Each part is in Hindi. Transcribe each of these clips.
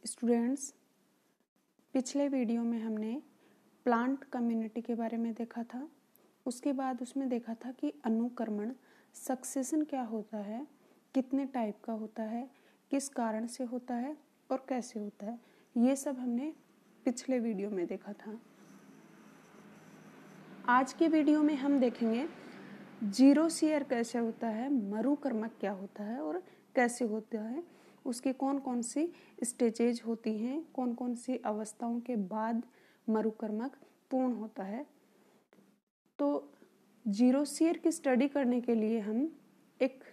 स्टूडेंट्स, पिछले वीडियो में हमने प्लांट कम्युनिटी के बारे में देखा था। उसके बाद उसमें देखा था कि अनुक्रमण सक्सेशन क्या होता है, कितने टाइप का होता है, किस कारण से होता है और कैसे होता है। ये सब हमने पिछले वीडियो में देखा था। आज के वीडियो में हम देखेंगे जीरो शेयर कैसे होता है, मरुकर्मक क्या होता है और कैसे होता है, उसकी कौन कौन सी स्टेजेज होती हैं, कौन कौन सी अवस्थाओं के बाद मरुकर्मक पूर्ण होता है। तो जीरो शेयर की स्टडी करने के लिए हम एक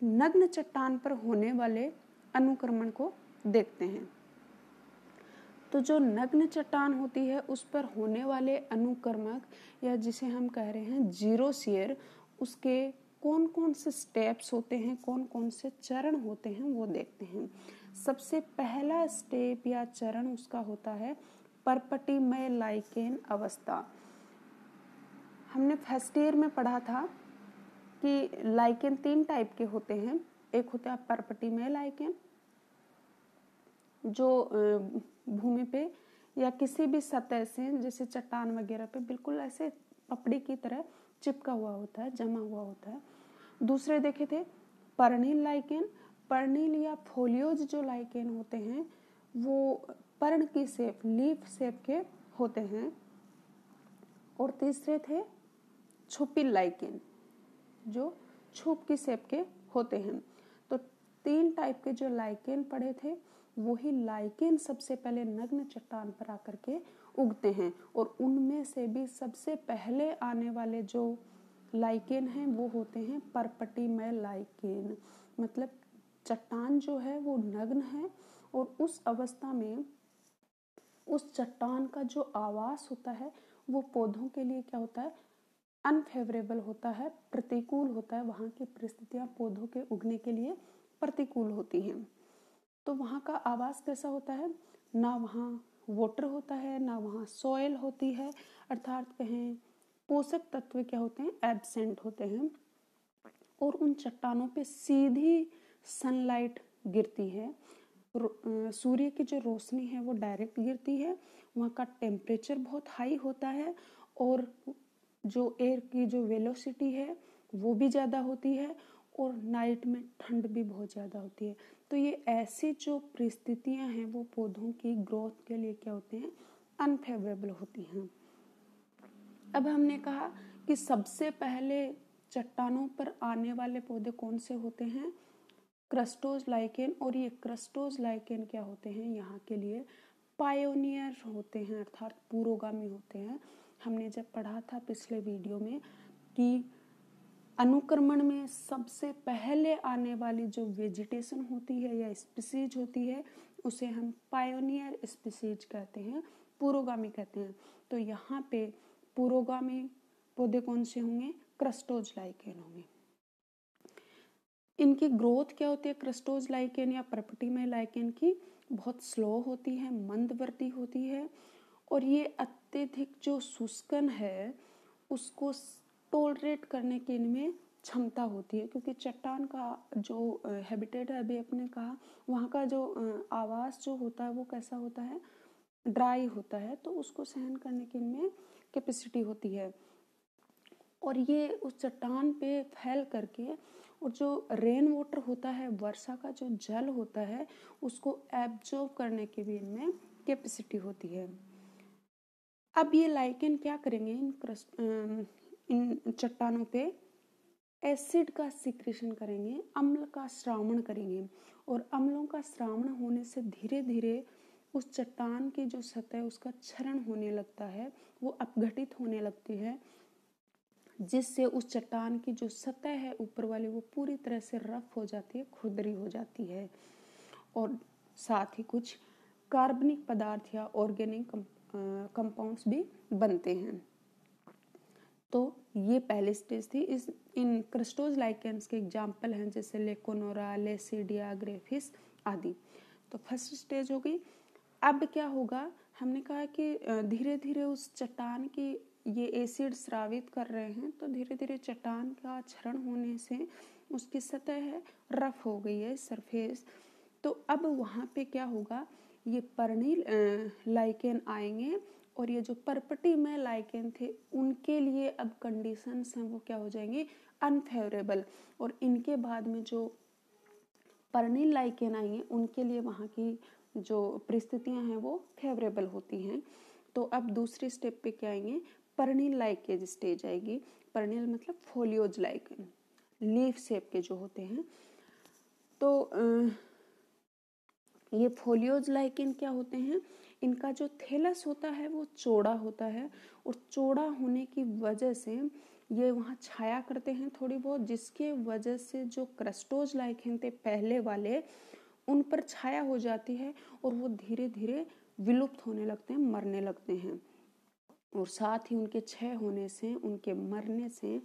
नग्न चट्टान पर होने वाले अनुक्रमण को देखते हैं। तो जो नग्न चट्टान होती है उस पर होने वाले अनुक्रमक या जिसे हम कह रहे हैं जीरो शेयर, उसके कौन कौन से स्टेप्स होते हैं, कौन कौन से चरण होते हैं वो देखते हैं। सबसे पहला स्टेप या चरण उसका होता है परपटिमय लाइकेन अवस्था। हमने फर्स्ट ईयर में पढ़ा था कि लाइकेन 3 टाइप के होते हैं। एक होता है परपटिमय लाइकेन, जो भूमि पे या किसी भी सतह से जैसे चट्टान वगैरह पे बिल्कुल ऐसे पपड़ी की तरह चिपका हुआ होता है, जमा हुआ होता है। दूसरे देखे थे पर्णिल लाइकेन। पर्णिल या फोलियोज जो लाइकेन होते हैं वो पर्ण की शेप, लीफ शेप के होते हैं। और तीसरे थे छुपिल लाइकेन, जो छुप की शेप के होते हैं। तो 3 टाइप के जो लाइकेन पढ़े थे, वही लाइकेन सबसे पहले नग्न चट्टान पर आकर के उगते हैं। और उनमें से भी सबसे पहले आने वाले जो लाइकेन हैं वो होते हैं परपटिमय लाइकेन। मतलब चट्टान जो है वो नग्न है और उस अवस्था में उस चट्टान का जो आवास होता है वो पौधों के लिए क्या होता है, अनफेवरेबल होता है, प्रतिकूल होता है। वहाँ की परिस्थितियाँ पौधों के उगने के लिए प्रतिकूल होती हैं। तो वहाँ का आवास कैसा होता है, ना वहाँ वाटर होता है, ना वहाँ सॉइल होती है, अर्थात कहें पोषक तत्व क्या होते हैं, एब्सेंट होते हैं। और उन चट्टानों पे सीधी सनलाइट गिरती है, सूर्य की जो रोशनी है वो डायरेक्ट गिरती है। वहाँ का टेम्परेचर बहुत हाई होता है और जो एयर की जो वेलोसिटी है वो भी ज़्यादा होती है और नाइट में ठंड भी बहुत ज़्यादा होती है। तो ये ऐसी जो परिस्थितियाँ हैं वो पौधों की ग्रोथ के लिए क्या होते हैं, अनफेवरेबल होती हैं। अब हमने कहा कि सबसे पहले चट्टानों पर आने वाले पौधे कौन से होते हैं, क्रस्टोज लाइकेन। और ये क्रस्टोज लाइकेन क्या होते हैं, यहाँ के लिए पायोनियर होते हैं, अर्थात पुरोगामी होते हैं। हमने जब पढ़ा था पिछले वीडियो में कि अनुक्रमण में सबसे पहले आने वाली जो वेजिटेशन होती है या स्पीसीज होती है उसे हम पायोनियर स्पीसीज कहते हैं, पुरोगामी कहते हैं। तो यहाँ पे पुरोगामी पौधे कौन से होंगे, क्रस्टोज लाइकेन होंगे। इनकी ग्रोथ क्या होती है, क्रस्टोज लाइकेन या परपटिमय लाइकेन की बहुत स्लो होती है, मंदवर्ती होती है। और ये अत्यधिक जो शुष्कन है उसको टॉलरेट करने की इनमें क्षमता होती है, क्योंकि चट्टान का जो हैबिटेट है, अभी अपने कहा, वहाँ का जो आवास जो होता है वो कैसा होता है, ड्राई होता है। तो उसको सहन करने की इनमें कैपेसिटी होती है। और ये उस चट्टान पे फैल करके और जो रेन वाटर होता है, वर्षा का जो जल होता है, उसको एब्जॉर्ब करने की भी इनमें कैपेसिटी होती है। अब ये लाइकेन क्या करेंगे, इन चट्टानों पे एसिड का सिक्रेशन करेंगे, अम्ल का श्रावण करेंगे। और अम्लों का श्रावण होने से धीरे धीरे उस चट्टान की जो सतह उसका क्षरण होने लगता है, वो अपघटित होने लगती है, जिससे उस चट्टान की जो सतह है ऊपर वाली वो पूरी तरह से रफ हो जाती है, खुरदरी हो जाती है। और साथ ही कुछ कार्बनिक पदार्थ या ऑर्गेनिक कंपाउंड्स भी बनते हैं। तो ये पहली स्टेज थी। इन क्रस्टोज लाइकेन्स के एग्जाम्पल हैं जैसे लेकोनोरा, लेसिडिया, ग्रेफिस आदि। तो फर्स्ट स्टेज हो गई। अब क्या होगा, हमने कहा कि धीरे धीरे उस चट्टान की ये एसिड स्रावित कर रहे हैं, तो धीरे धीरे चट्टान का क्षरण होने से उसकी सतह है रफ हो गई है, सरफेस। तो अब वहाँ पे क्या होगा, ये पर्णिल लाइकेन आएंगे और ये जो परपटी में लाइकेन थे उनके लिए अब कंडीशंस हैं वो क्या हो जाएंगे, अनफेवरेबल। और इनके बाद में जो पर्णिल लाइकेन आएंगे उनके लिए वहाँ की जो परिस्थितियां हैं वो फेवरेबल होती हैं। तो अब दूसरी स्टेप पे क्या आएंगे, पर्णिल लाइकेज स्टेज आएगी। पर्णिल मतलब फोलियोज लाइकेन, लीफ शेप के जो होते हैं। तो ये फोलियोज लाइकेन क्या होते हैं, इनका जो थैलस होता है वो चौड़ा होता है और चौड़ा होने की वजह से ये वहाँ छाया करते हैं थोड़ी बहुत, जिसके वजह से जो क्रस्टोज लाइकेन थे पहले वाले उन पर छाया हो जाती है और वो धीरे धीरे विलुप्त होने लगते हैं, मरने लगते हैं। और साथ ही उनके क्षय होने से, उनके मरने से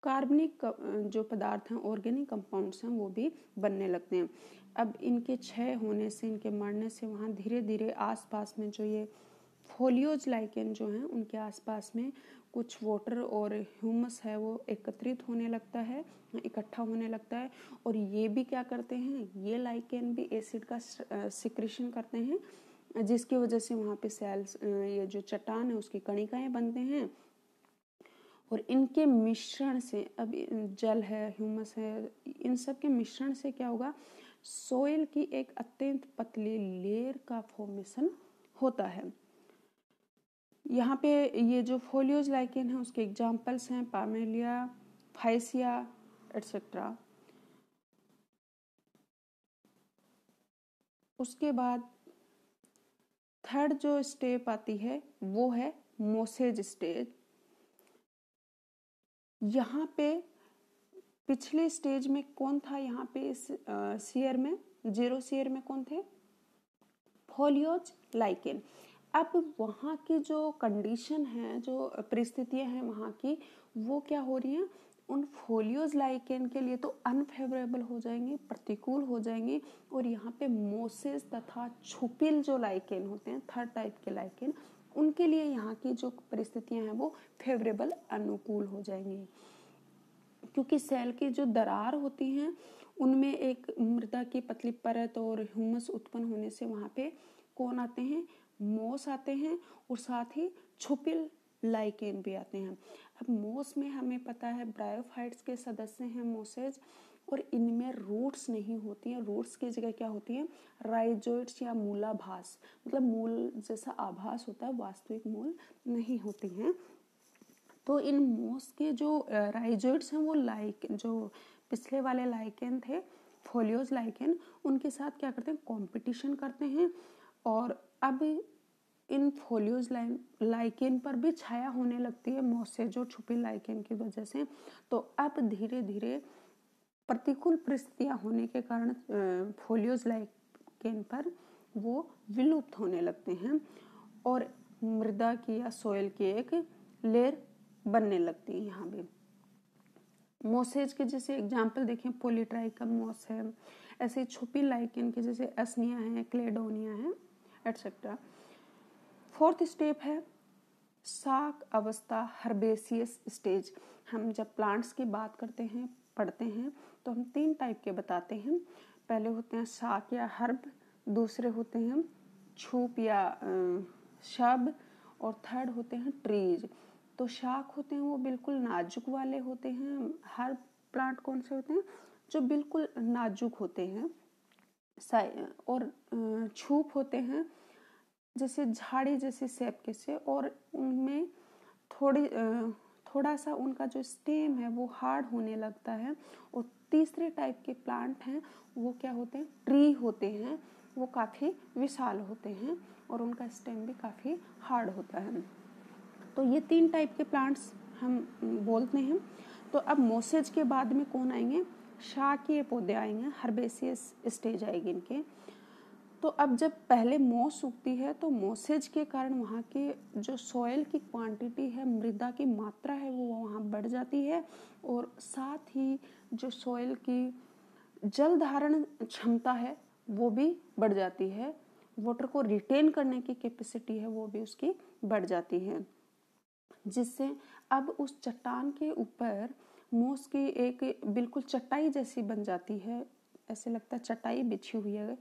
कार्बनिक जो पदार्थ हैं, ऑर्गेनिक कंपाउंड्स हैं, वो भी बनने लगते हैं। अब इनके क्षय होने से, इनके मरने से वहाँ धीरे धीरे आसपास में जो ये फोलियोज लाइकेन जो हैं उनके आसपास में कुछ वाटर और ह्यूमस है वो एकत्रित होने लगता है, इकट्ठा होने लगता है। और ये भी क्या करते हैं, ये लाइकेन भी एसिड का सिक्रेशन करते हैं, जिसकी वजह से वहाँ पे सेल्स, ये जो चट्टान है उसकी कणिकाएं बनते हैं। और इनके मिश्रण से, अब जल है, ह्यूमस है, इन सब के मिश्रण से क्या होगा, सोइल की एक अत्यंत पतली लेयर का फॉर्मेशन होता है। यहाँ पे ये जो फोलियोज लाइकेन है उसके एग्जाम्पल्स हैं पामेलिया, फाइसिया एटसेट्रा। उसके बाद थर्ड जो स्टेप आती है वो है मोसेज स्टेज। यहाँ पे पिछले स्टेज में कौन था, यहाँ पे इस शेयर में, जीरो शेयर में कौन थे, फोलियोज लाइकेन। अब वहाँ की जो कंडीशन है, जो परिस्थितियां हैं वहाँ की, वो क्या हो रही हैं, उन फोलियोज लाइकेन के लिए तो अनफेवरेबल हो जाएंगी, प्रतिकूल हो जाएंगी। और यहाँ पे मोसेस तथा छुपिल जो लाइकेन होते हैं, थर्ड टाइप के लाइकेन, उनके लिए यहाँ की जो परिस्थितियां हैं वो फेवरेबल, अनुकूल हो जाएंगी। क्योंकि सेल की जो दरार होती हैं उनमें एक मृदा की पतली परत और ह्यूमस उत्पन्न होने से वहाँ पे कौन आते हैं, मोस आते हैं और साथ ही छुपिल लाइकेन भी आते हैं। अब मोस में हमें पता है ब्रायोफाइट्स के सदस्य हैं मोसेज, और इनमें रूट्स नहीं होती हैं। रूट्स की जगह क्या होती है, राइजोइड्स या मूलाभास, मतलब मूल जैसा आभास होता है, वास्तविक मूल नहीं होती हैं। तो इन मोस के जो राइजोइड्स हैं वो जो पिछले वाले लाइकेन थे, फोलियोज लाइकेन, उनके साथ क्या करते हैं, कंपटीशन करते हैं। और अब इन फोलियोज लाइकेन पर भी छाया होने लगती है मोसेज और छुपी लाइकेन की वजह से। तो अब धीरे धीरे प्रतिकूल परिस्थितियां होने के कारण फोलियोज लाइकेन पर वो विलुप्त होने लगते हैं और मृदा की या सोयल की एक लेयर बनने लगती है। यहाँ भी मोसेज के जैसे एग्जाम्पल देखें, पोलीट्राइकम मोस है, ऐसे छुपी लाइकेन के जैसे असनिया है, क्लेडोनिया है एटसेट्रा। फोर्थ स्टेप है शाक अवस्था, हर्बेसियस स्टेज। हम जब प्लांट्स की बात करते हैं, पढ़ते हैं, तो हम 3 टाइप के बताते हैं। पहले होते हैं शाक या हर्ब, दूसरे होते हैं छूप या शब, और थर्ड होते हैं ट्रीज। तो शाक होते हैं वो बिल्कुल नाजुक वाले होते हैं। हर प्लांट कौन से होते हैं, जो बिल्कुल नाजुक होते हैं। और छूप होते हैं जैसे झाड़ी जैसे शेप के से, और उनमें थोड़ा सा उनका जो स्टेम है वो हार्ड होने लगता है। और तीसरे टाइप के प्लांट हैं वो क्या होते हैं, ट्री होते हैं, वो काफ़ी विशाल होते हैं और उनका स्टेम भी काफ़ी हार्ड होता है। तो ये 3 टाइप के प्लांट्स हम बोलते हैं। तो अब मोसेज के बाद में कौन आएंगे, शाकीय पौधे आएंगे, हर्बेसियस स्टेज आएगी इनके। तो अब जब पहले मोस उगती है तो मोसेज के कारण वहाँ के जो सॉइल की क्वांटिटी है, मृदा की मात्रा है, वो वहाँ बढ़ जाती है। और साथ ही जो सॉइल की जल धारण क्षमता है वो भी बढ़ जाती है, वाटर को रिटेन करने की कैपेसिटी है वो भी उसकी बढ़ जाती है, जिससे अब उस चट्टान के ऊपर मोस की एक बिल्कुल चटाई जैसी बन जाती है, ऐसे लगता है चटाई बिछी हुई है।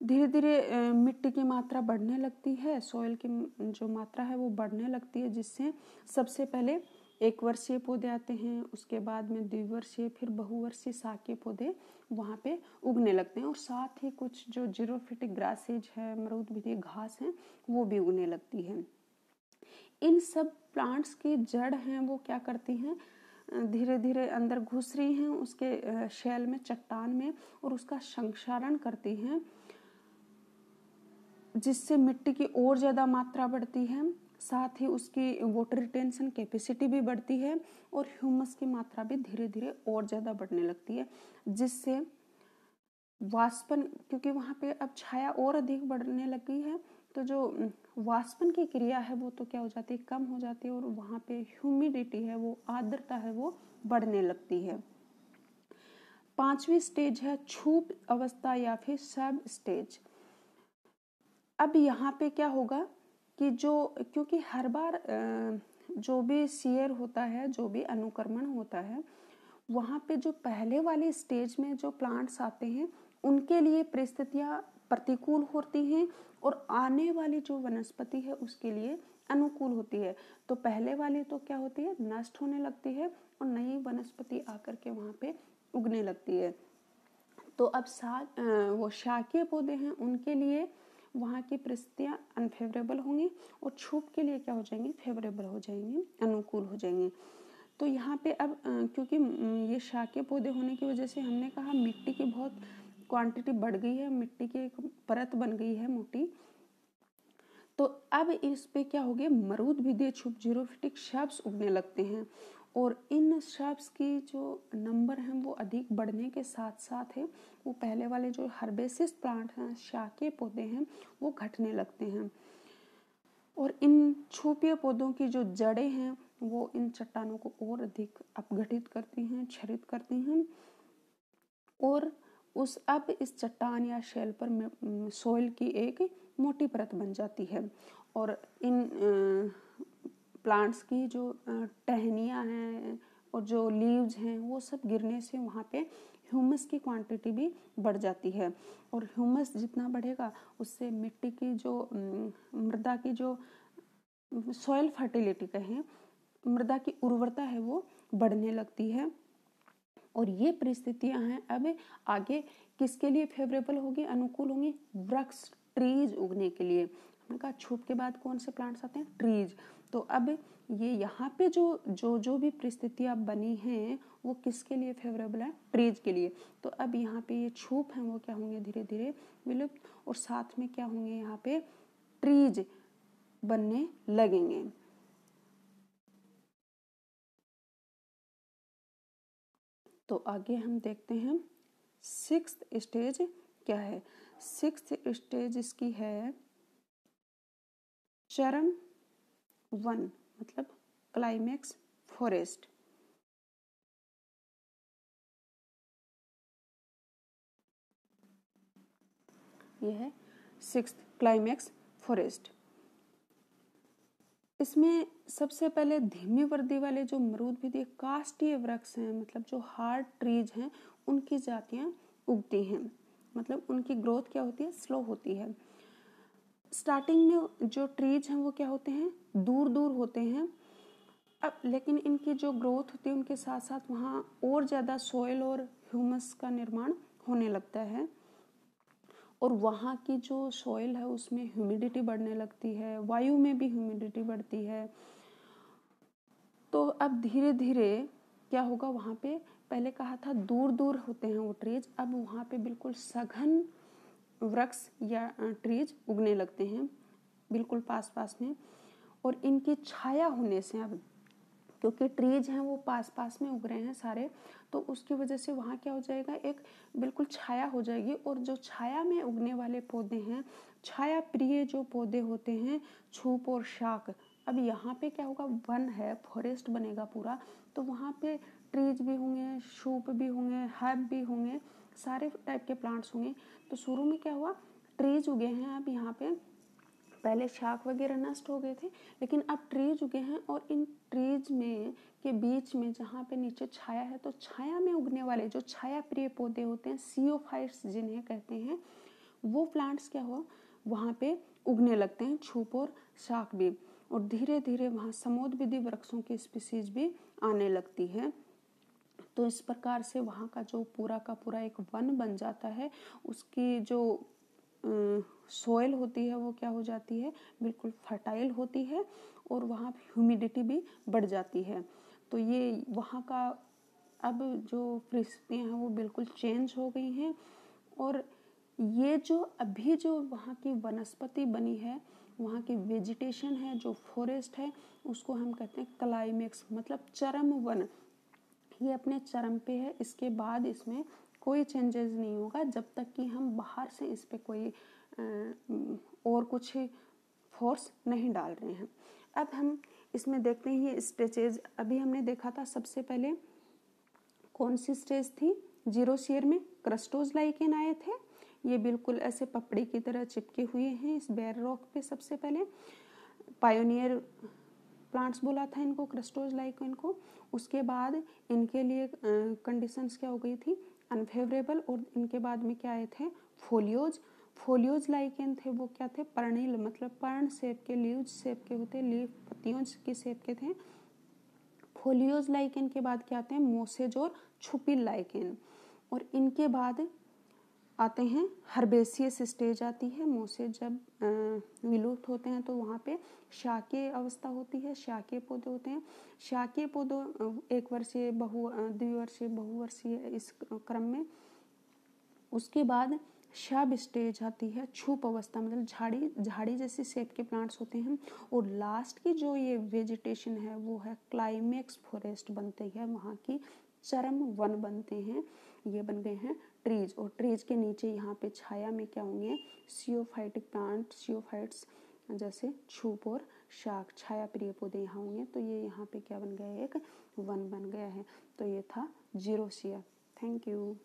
धीरे धीरे मिट्टी की मात्रा बढ़ने लगती है, सॉइल की जो मात्रा है वो बढ़ने लगती है, जिससे सबसे पहले 1 वर्षीय पौधे आते हैं, उसके बाद में द्विवर्षीय, फिर बहुवर्षीय शाकीय पौधे वहाँ पे उगने लगते हैं। और साथ ही कुछ जो जीरोफिटिक ग्रासेज है, मरूदभित्तीय घास है, वो भी उगने लगती है। इन सब प्लांट्स की जड़ हैं वो क्या करती हैं, धीरे धीरे अंदर घुस रही हैं उसके शेल में, चट्टान में, और उसका संक्षारण करती हैं, जिससे मिट्टी की और ज़्यादा मात्रा बढ़ती है। साथ ही उसकी वाटर रिटेंशन कैपेसिटी भी बढ़ती है और ह्यूमस की मात्रा भी धीरे धीरे और ज़्यादा बढ़ने लगती है, जिससे वाष्पन, क्योंकि वहाँ पे अब छाया और अधिक बढ़ने लगी है, तो जो वाष्पन की क्रिया है वो तो क्या हो जाती है, कम हो जाती है, और वहाँ पे ह्यूमिडिटी है वो, आर्द्रता है वो बढ़ने लगती है। 5वीं स्टेज है छूप अवस्था या फिर सब स्टेज। अब यहाँ पे क्या होगा कि क्योंकि हर बार जो भी शियर होता है, जो भी अनुक्रमण होता है, वहाँ पे जो पहले वाली स्टेज में जो प्लांट्स आते हैं उनके लिए परिस्थितियाँ प्रतिकूल होती हैं, और आने वाली जो वनस्पति है उसके लिए अनुकूल होती है। तो पहले वाली तो क्या होती है, नष्ट होने लगती है, और नई वनस्पति आकर के वहाँ पे उगने लगती है। तो अब वो शाकीय पौधे हैं, उनके लिए वहाँ की परिस्थितियाँ अनफेवरेबल होंगी, और छूप के लिए क्या हो जाएंगी, फेवरेबल हो जाएंगी, अनुकूल हो जाएंगी। तो यहाँ पे अब क्योंकि ये शाकीय पौधे होने की वजह से हमने कहा मिट्टी की बहुत क्वांटिटी बढ़ गई है, मिट्टी की एक परत बन गई है मोटी। तो अब इस पे क्या हो गया, मरूदभित्तीय छुप जीरोफिटिक श्रब्स उगने लगते हैं, और इन श्रब्स की जो नंबर हैं वो अधिक बढ़ने के साथ साथ है वो पहले वाले जो हर्बेसिस प्लांट हैं, शाकीय पौधे हैं, वो घटने लगते हैं। और इन छुपीय पौधों की जो जड़ें हैं वो इन चट्टानों को और अधिक अपघटित करती हैं, क्षरित करती हैं, और अब इस चट्टान या शेल पर सॉइल की एक मोटी परत बन जाती है। और इन प्लांट्स की जो टहनियाँ हैं और जो लीव्स हैं वो सब गिरने से वहाँ पे ह्यूमस की क्वांटिटी भी बढ़ जाती है, और ह्यूमस जितना बढ़ेगा उससे मिट्टी की जो मृदा की जो सॉइल फर्टिलिटी कहें, मृदा की उर्वरता है वो बढ़ने लगती है। और ये परिस्थितियां हैं अब आगे किसके लिए फेवरेबल होगी, अनुकूल होंगी, वृक्ष, ट्रीज उगने के लिए। हमने कहा छूप के बाद कौन से प्लांट्स आते हैं, ट्रीज। तो अब ये यहाँ पे जो भी परिस्थितियां बनी हैं वो किसके लिए फेवरेबल है, ट्रीज के लिए। तो अब यहाँ पे ये छूप हैं वो क्या होंगे, धीरे धीरे विलुप्त, और साथ में क्या होंगे, यहाँ पे ट्रीज बनने लगेंगे। तो आगे हम देखते हैं 6th स्टेज क्या है। 6th स्टेज इसकी है चरम 1, मतलब क्लाइमेक्स फॉरेस्ट। यह है 6th क्लाइमेक्स फॉरेस्ट। इसमें सबसे पहले धीमी वृद्धि वाले जो मरूदभित्तीय काष्ठीय वृक्ष हैं, मतलब जो हार्ड ट्रीज हैं, उनकी जातियां उगती हैं, मतलब उनकी ग्रोथ क्या होती है, स्लो होती है। स्टार्टिंग में जो ट्रीज हैं वो क्या होते हैं, दूर दूर होते हैं। अब लेकिन इनकी जो ग्रोथ होती है उनके साथ साथ वहाँ और ज़्यादा सॉइल और ह्यूमस का निर्माण होने लगता है, और वहाँ की जो सॉइल है उसमें ह्यूमिडिटी बढ़ने लगती है, वायु में भी ह्यूमिडिटी बढ़ती है। तो अब धीरे धीरे क्या होगा, वहाँ पे पहले कहा था दूर दूर होते हैं वो ट्रीज, अब वहाँ पे बिल्कुल सघन वृक्ष या ट्रीज उगने लगते हैं बिल्कुल पास पास में। और इनकी छाया होने से, अब क्योंकि ट्रीज हैं वो पास पास में उग रहे हैं सारे, तो उसकी वजह से वहाँ क्या हो जाएगा, एक बिल्कुल छाया हो जाएगी। और जो छाया में उगने वाले पौधे हैं, छाया प्रिय जो पौधे होते हैं, छूप और शाक, अब यहाँ पे क्या होगा, वन है, फॉरेस्ट बनेगा पूरा, तो वहाँ पे ट्रीज भी होंगे, शूप भी होंगे, हर्ब भी होंगे, सारे टाइप के प्लांट्स होंगे। तो शुरू में क्या हुआ, ट्रीज उगे हैं अब यहाँ पे पहले शाख वगैरह नष्ट हो गए थे, लेकिन अब ट्रीज उगे हैं और इन ट्रीज में के बीच में जहाँ पे नीचे छाया है, तो छाया में उगने वाले जो छाया प्रिय पौधे होते हैं, सियोफाइट्स जिन्हें कहते हैं, वो प्लांट्स क्या हुआ वहाँ पे उगने लगते हैं, छुप और शाख भी। और धीरे धीरे वहाँ समोद्भिदी वृक्षों की स्पीसीज भी आने लगती है। तो इस प्रकार से वहाँ का जो पूरा का पूरा एक वन बन जाता है। उसकी जो सोयल होती है वो क्या हो जाती है, बिल्कुल फर्टाइल होती है और वहाँ ह्यूमिडिटी भी बढ़ जाती है। तो ये वहाँ का अब जो परिस्थितियाँ हैं वो बिल्कुल चेंज हो गई हैं। और ये जो अभी जो वहाँ की वनस्पति बनी है, वहाँ की वेजिटेशन है, जो फॉरेस्ट है, उसको हम कहते हैं क्लाइमेक्स, मतलब चरम वन। ये अपने चरम पे है। इसके बाद इसमें कोई चेंजेस नहीं होगा जब तक कि हम बाहर से इस पे कोई और कुछ फोर्स नहीं डाल रहे हैं। अब हम इसमें देखते हैं ये स्टेजेस। अभी हमने देखा था सबसे पहले कौन सी स्टेज थी, जीरोसियर में क्रस्टोज लाइकेन आए थे। ये बिल्कुल ऐसे पपड़ी की तरह चिपके हुए हैं इस बेयर रॉक पे। सबसे पहले पायोनियर प्लांट्स बोला था इनको, क्रस्टोज लाइकेन को। उसके बाद इनके लिए कंडीशंस क्या हो गई थी, अनफेवरेबल। और इनके बाद में क्या आए थे, फोलियोज। फोलियोज लाइकेन थे वो क्या थे, पर्णिल, मतलब पर्ण शेप के, लीव्स शेप के होते, लीव पत्तियों के शेप के थे। फोलियोज लाइकेन के बाद क्या आते हैं, मोसेज और छुपिल लाइकेन। और इनके बाद आते हैं हर्बेसियस स्टेज आती है। मोसेज जब विलुप्त होते हैं तो वहाँ पे शाकीय अवस्था होती है, शाकीय पौधे होते हैं। शाकीय पौधों एक वर्षीय, द्विवर्षीय, बहुवर्षीय इस क्रम में। उसके बाद शब स्टेज आती है, छुप अवस्था, मतलब झाड़ी जैसी शेप के प्लांट्स होते हैं। और लास्ट की जो ये वेजिटेशन है वो है क्लाइमेक्स फॉरेस्ट बनती है, वहाँ की चरम वन बनते हैं। ये बन गए हैं ट्रीज। और ट्रीज के नीचे यहाँ पे छाया में क्या होंगे, सियोफाइटिक प्लांट, सियोफाइट्स जैसे छुप और शाख, छाया प्रिय पौधे यहाँ होंगे। तो ये यहाँ पे क्या बन गया है, एक वन बन गया है। तो ये था जीरोसिया। Thank you.